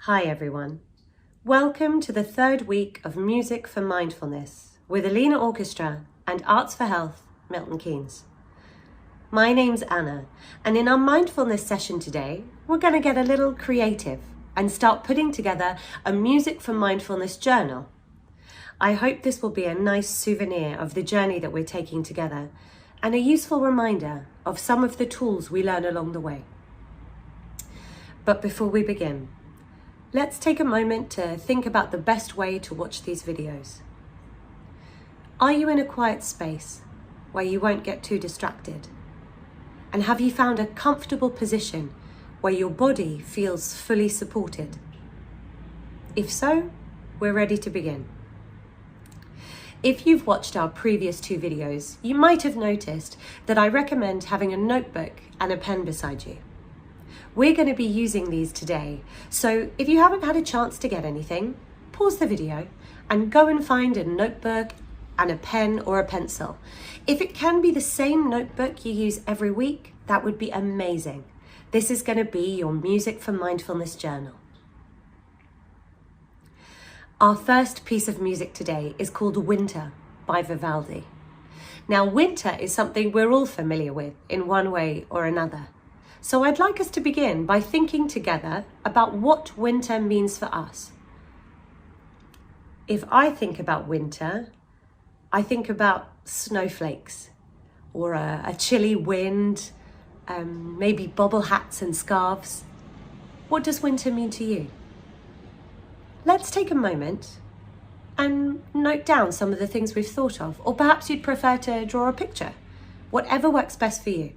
Hi everyone. Welcome to the third week of Music for Mindfulness with Alina Orchestra and Arts for Health, Milton Keynes. My name's Anna, and in our mindfulness session today, we're going to get a little creative and start putting together a Music for Mindfulness journal. I hope this will be a nice souvenir of the journey that we're taking together and a useful reminder of some of the tools we learn along the way. But before we begin, let's take a moment to think about the best way to watch these videos. Are you in a quiet space where you won't get too distracted? And have you found a comfortable position where your body feels fully supported? If so, we're ready to begin. If you've watched our previous two videos, you might have noticed that I recommend having a notebook and a pen beside you. We're going to be using these today, so if you haven't had a chance to get anything, pause the video and go and find a notebook and a pen or a pencil. If it can be the same notebook you use every week, that would be amazing. This is going to be your Music for Mindfulness journal. Our first piece of music today is called Winter by Vivaldi. Now, winter is something we're all familiar with in one way or another. So I'd like us to begin by thinking together about what winter means for us. If I think about winter, I think about snowflakes or a chilly wind, maybe bobble hats and scarves. What does winter mean to you? Let's take a moment and note down some of the things we've thought of, or perhaps you'd prefer to draw a picture, whatever works best for you.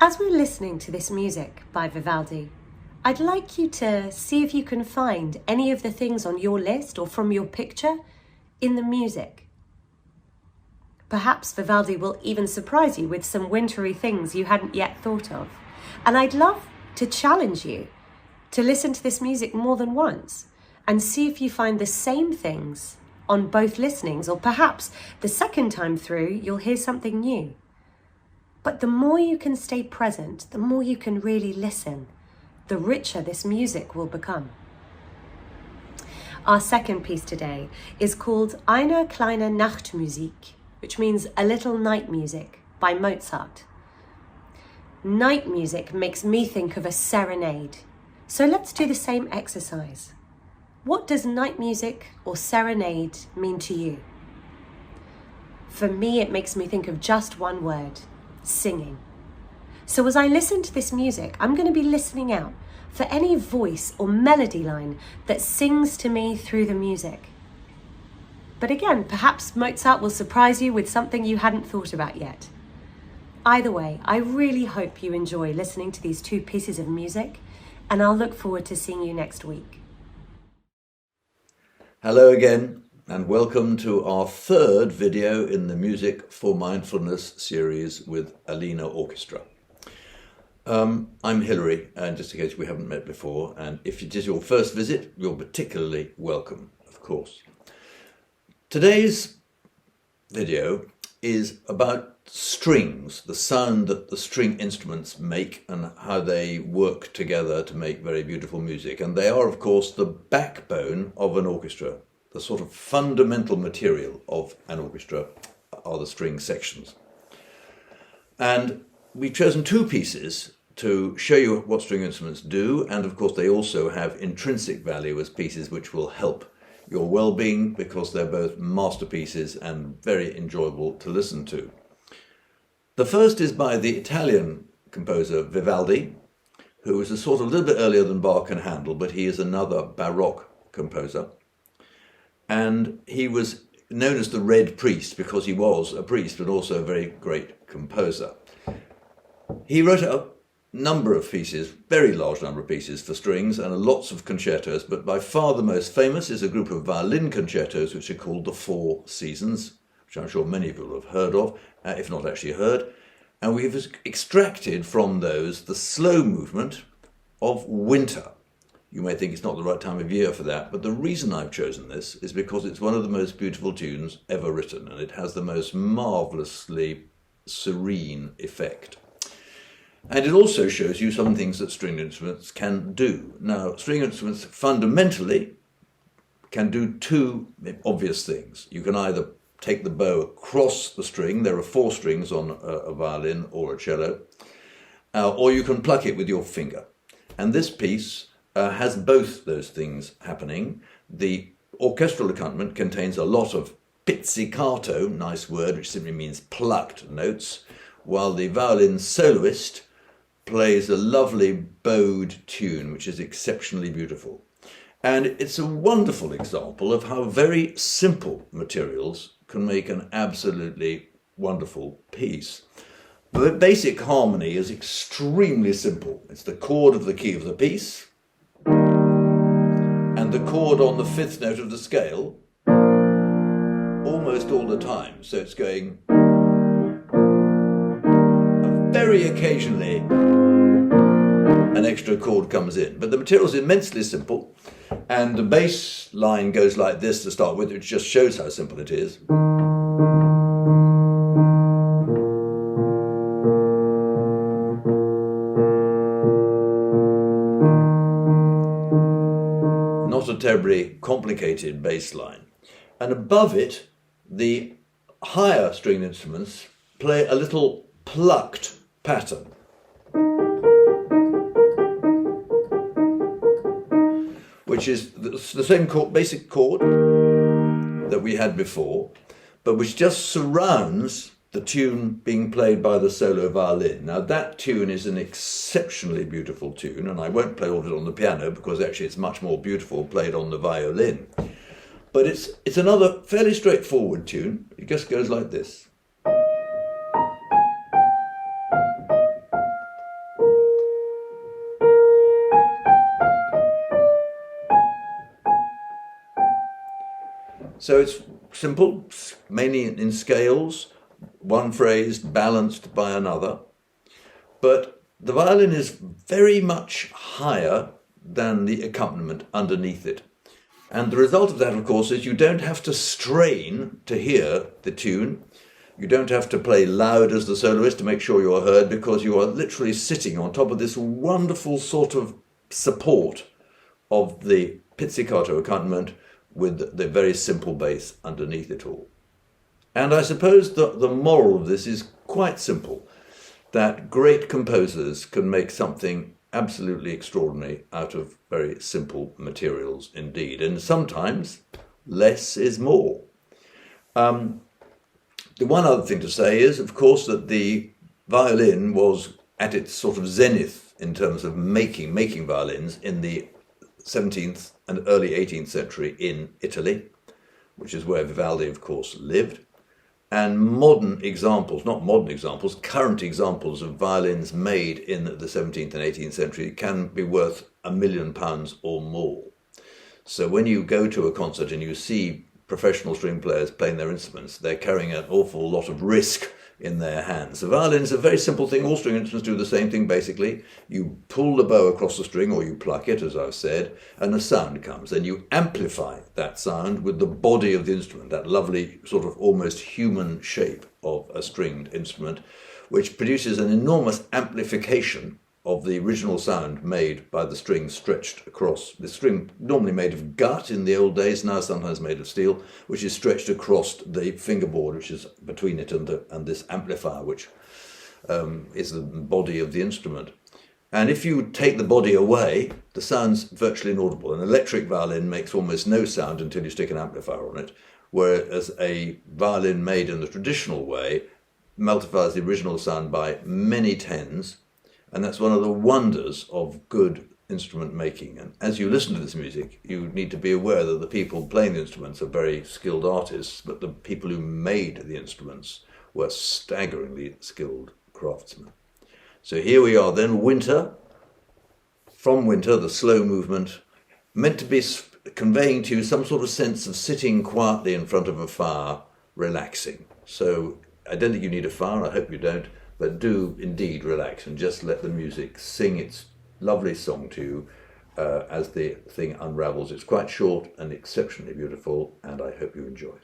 As we're listening to this music by Vivaldi, I'd like you to see if you can find any of the things on your list or from your picture in the music. Perhaps Vivaldi will even surprise you with some wintry things you hadn't yet thought of. And I'd love to challenge you to listen to this music more than once and see if you find the same things on both listenings, or perhaps the second time through you'll hear something new. But the more you can stay present, the more you can really listen, the richer this music will become. Our second piece today is called Eine kleine Nachtmusik, which means a little night music by Mozart. Night music makes me think of a serenade. So let's do the same exercise. What does night music or serenade mean to you? For me, it makes me think of just one word: singing. So as I listen to this music, I'm going to be listening out for any voice or melody line that sings to me through the music. But again, perhaps Mozart will surprise you with something you hadn't thought about yet. Either way, I really hope you enjoy listening to these two pieces of music, and I'll look forward to seeing you next week. Hello again, and welcome to our third video in the Music for Mindfulness series with Alina Orchestra. I'm Hilary, and just in case we haven't met before, and if it is your first visit, you're particularly welcome, of course. Today's video is about strings, the sound that the string instruments make and how they work together to make very beautiful music. And they are, of course, the backbone of an orchestra. The sort of fundamental material of an orchestra are the string sections. And we've chosen two pieces to show you what string instruments do, and of course they also have intrinsic value as pieces which will help your well-being, because they're both masterpieces and very enjoyable to listen to. The first is by the Italian composer Vivaldi, who is a sort of little bit earlier than Bach and Handel, but he is another Baroque composer. And he was known as the Red Priest because he was a priest, but also a very great composer. He wrote a number of pieces, very large number of pieces for strings, and lots of concertos, but by far the most famous is a group of violin concertos which are called the Four Seasons, which I'm sure many of you will have heard of, if not actually heard. And we've extracted from those the slow movement, of winter. You may think it's not the right time of year for that, but the reason I've chosen this is because it's one of the most beautiful tunes ever written, and it has the most marvellously serene effect. And it also shows you some things that stringed instruments can do. Now, string instruments fundamentally can do two obvious things. You can either take the bow across the string, there are 4 strings on a violin or a cello, or you can pluck it with your finger. And this piece has both those things happening. The orchestral accompaniment contains a lot of pizzicato, nice word, which simply means plucked notes, while the violin soloist plays a lovely bowed tune, which is exceptionally beautiful. And it's a wonderful example of how very simple materials can make an absolutely wonderful piece. The basic harmony is extremely simple. It's the chord of the key of the piece and the chord on the 5th note of the scale almost all the time. So it's going, and very occasionally an extra chord comes in. But the material is immensely simple, and the bass line goes like this to start with, which just shows how simple it is. Not a terribly complicated bass line. And above it, the higher stringed instruments play a little plucked pattern. Which is the same chord, basic chord that we had before, but which just surrounds the tune being played by the solo violin. Now that tune is an exceptionally beautiful tune, and I won't play all of it on the piano because actually it's much more beautiful played on the violin. But it's another fairly straightforward tune. It just goes like this. So it's simple, mainly in scales, one phrase balanced by another. But the violin is very much higher than the accompaniment underneath it. And the result of that, of course, is you don't have to strain to hear the tune. You don't have to play loud as the soloist to make sure you are heard, because you are literally sitting on top of this wonderful sort of support of the pizzicato accompaniment with the very simple bass underneath it all. And I suppose the moral of this is quite simple, that great composers can make something absolutely extraordinary out of very simple materials indeed. And sometimes less is more. The one other thing to say is, of course, that the violin was at its sort of zenith in terms of making violins in the 17th and early 18th century in Italy, which is where Vivaldi, of course, lived. And current examples of violins made in the 17th and 18th century can be worth £1 million or more. So when you go to a concert and you see professional string players playing their instruments, they're carrying an awful lot of risk in their hands. The violin is a very simple thing. All string instruments do the same thing, basically. You pull the bow across the string, or you pluck it, as I've said, and a sound comes. Then you amplify that sound with the body of the instrument, that lovely sort of almost human shape of a stringed instrument, which produces an enormous amplification of the original sound made by the string stretched across. The string, normally made of gut in the old days, now sometimes made of steel, which is stretched across the fingerboard, which is between it and this amplifier, which is the body of the instrument. And if you take the body away, the sound's virtually inaudible. An electric violin makes almost no sound until you stick an amplifier on it, whereas a violin made in the traditional way multiplies the original sound by many tens. And that's one of the wonders of good instrument making. And as you listen to this music, you need to be aware that the people playing the instruments are very skilled artists, but the people who made the instruments were staggeringly skilled craftsmen. So here we are then, winter. From winter, the slow movement, meant to be conveying to you some sort of sense of sitting quietly in front of a fire, relaxing. So I don't think you need a fire, I hope you don't. But do indeed relax and just let the music sing its lovely song to you as the thing unravels. It's quite short and exceptionally beautiful, and I hope you enjoy it.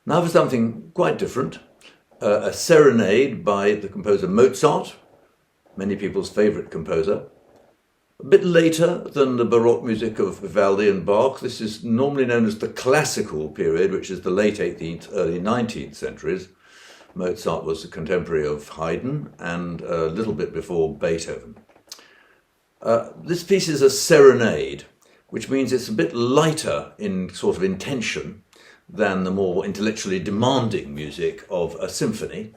Now for something quite different, a serenade by the composer Mozart, many people's favourite composer. A bit later than the Baroque music of Vivaldi and Bach. This is normally known as the classical period, which is the late 18th, early 19th centuries. Mozart was a contemporary of Haydn and a little bit before Beethoven. This piece is a serenade, which means it's a bit lighter in sort of intention than the more intellectually demanding music of a symphony.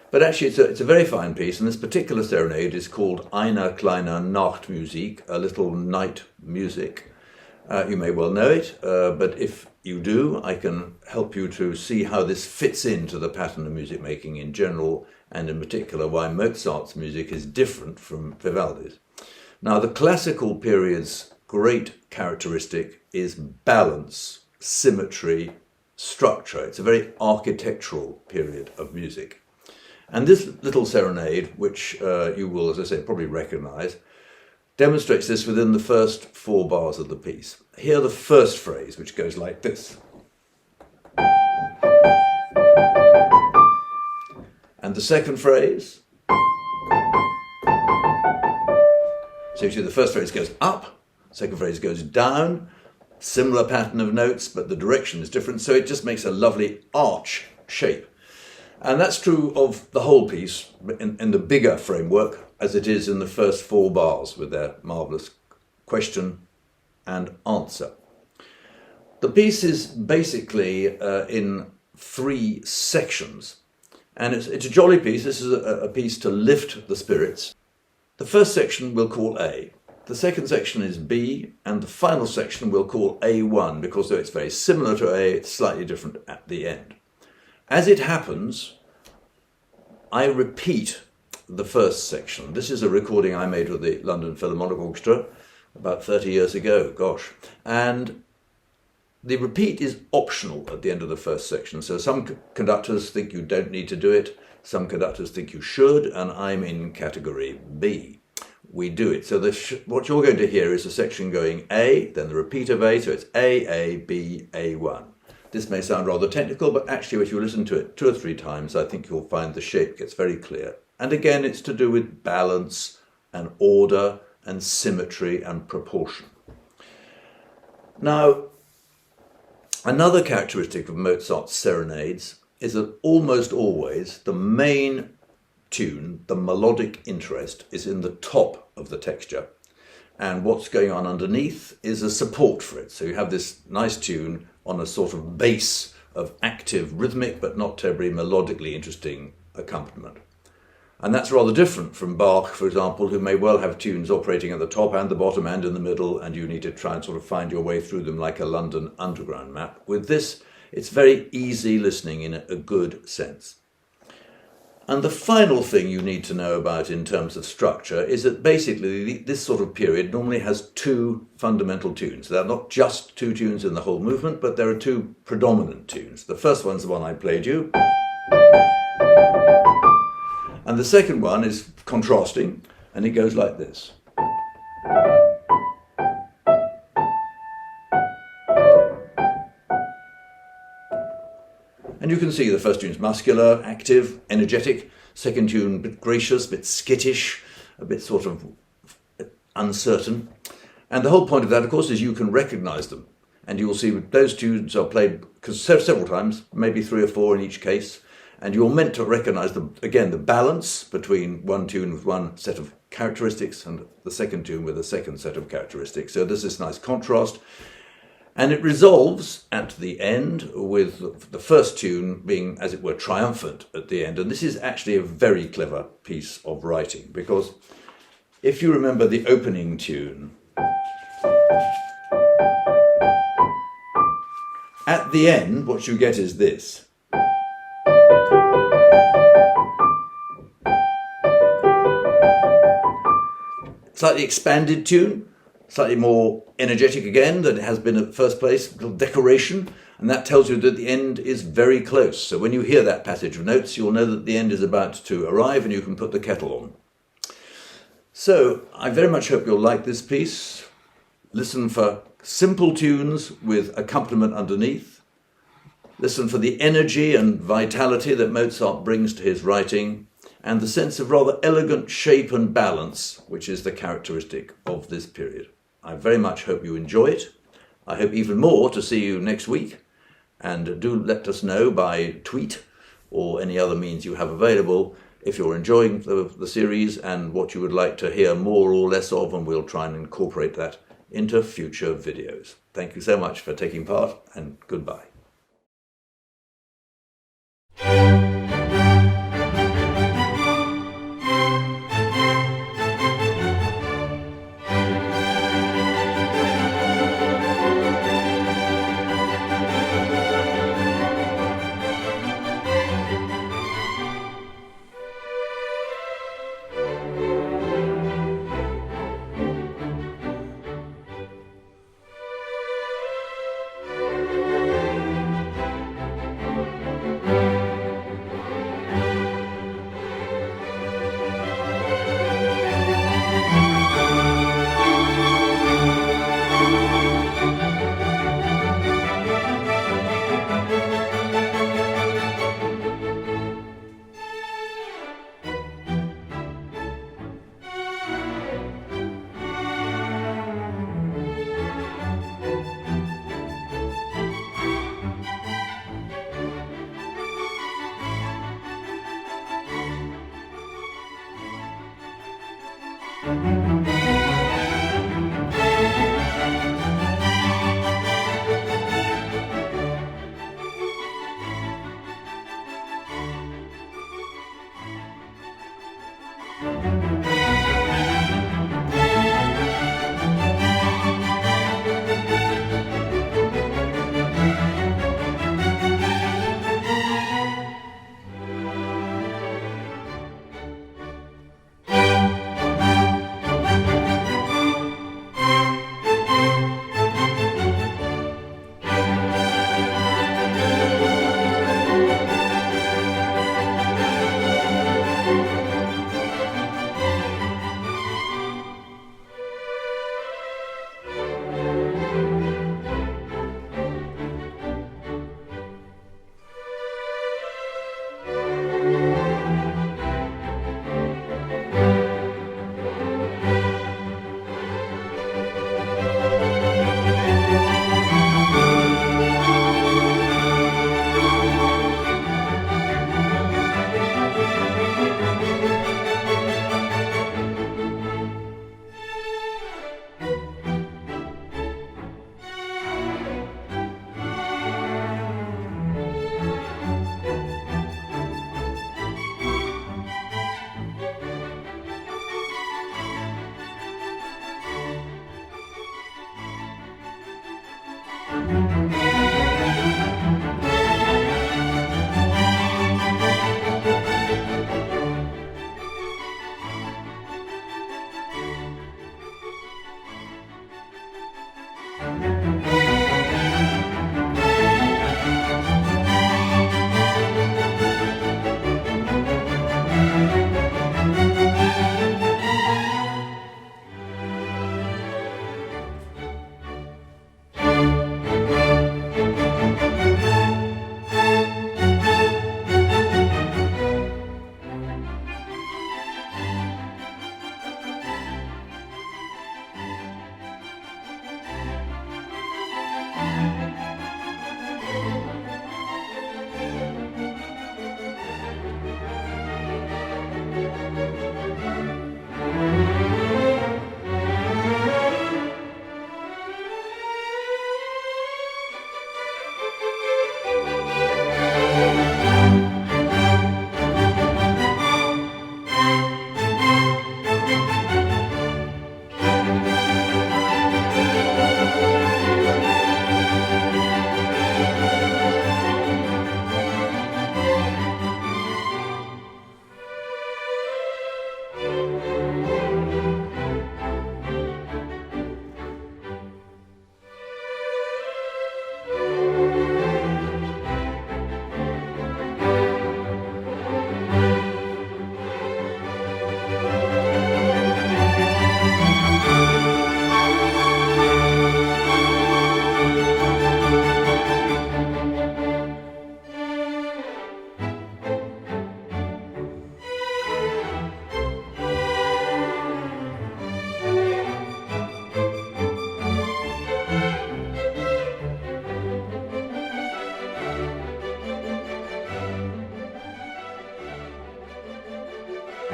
But actually it's a very fine piece, and this particular serenade is called Eine kleine Nachtmusik, a little night music. You may well know it, but if you do, I can help you to see how this fits into the pattern of music making in general, and in particular why Mozart's music is different from Vivaldi's. Now, the classical period's great characteristic is balance, symmetry, structure. It's a very architectural period of music. And this little serenade, which you will, as I say, probably recognise, demonstrates this within the first 4 bars of the piece. Hear the first phrase, which goes like this. And the second phrase. So you see the first phrase goes up, second phrase goes down, similar pattern of notes, but the direction is different, so it just makes a lovely arch shape. And that's true of the whole piece in the bigger framework, as it is in the first 4 bars with their marvellous question and answer. The piece is basically in 3 sections, and it's a jolly piece. This is a piece to lift the spirits. The first section we'll call A, the second section is B, and the final section we'll call A1, because though it's very similar to A, it's slightly different at the end. As it happens, I repeat the first section. This is a recording I made with the London Philharmonic Orchestra about 30 years ago, gosh. And the repeat is optional at the end of the first section. So some conductors think you don't need to do it, some conductors think you should, and I'm in category B. We do it. So what you're going to hear is a section going A, then the repeat of A, so it's A, B, A1. This may sound rather technical, but actually if you listen to it 2 or 3 times, I think you'll find the shape gets very clear. And again, it's to do with balance and order and symmetry and proportion. Now, another characteristic of Mozart's serenades is that almost always the main tune, the melodic interest, is in the top of the texture, and what's going on underneath is a support for it. So you have this nice tune on a sort of base of active, rhythmic, but not terribly melodically interesting accompaniment. And that's rather different from Bach, for example, who may well have tunes operating at the top and the bottom and in the middle, and you need to try and sort of find your way through them like a London Underground map. With this, it's very easy listening in a good sense. And the final thing you need to know about in terms of structure is that basically this sort of period normally has two fundamental tunes. There are not just two tunes in the whole movement, but there are two predominant tunes. The first one's the one I played you. And the second one is contrasting, and it goes like this. And you can see the first tune's muscular, active, energetic. Second tune, a bit gracious, a bit skittish, a bit sort of uncertain. And the whole point of that, of course, is you can recognize them. And you will see those tunes are played several times, maybe 3 or 4 in each case. And you're meant to recognize again, the balance between one tune with one set of characteristics and the second tune with a second set of characteristics. So there's this nice contrast. And it resolves at the end with the first tune being, as it were, triumphant at the end. And this is actually a very clever piece of writing, because if you remember the opening tune, at the end, what you get is this. Slightly expanded tune, slightly more energetic again than it has been at first place, a little decoration, and that tells you that the end is very close. So when you hear that passage of notes, you'll know that the end is about to arrive and you can put the kettle on. So I very much hope you'll like this piece. Listen for simple tunes with accompaniment underneath. Listen for the energy and vitality that Mozart brings to his writing, and the sense of rather elegant shape and balance, which is the characteristic of this period. I very much hope you enjoy it. I hope even more to see you next week, and do let us know by tweet or any other means you have available if you're enjoying the series and what you would like to hear more or less of, and we'll try and incorporate that into future videos. Thank you so much for taking part, and goodbye.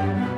you.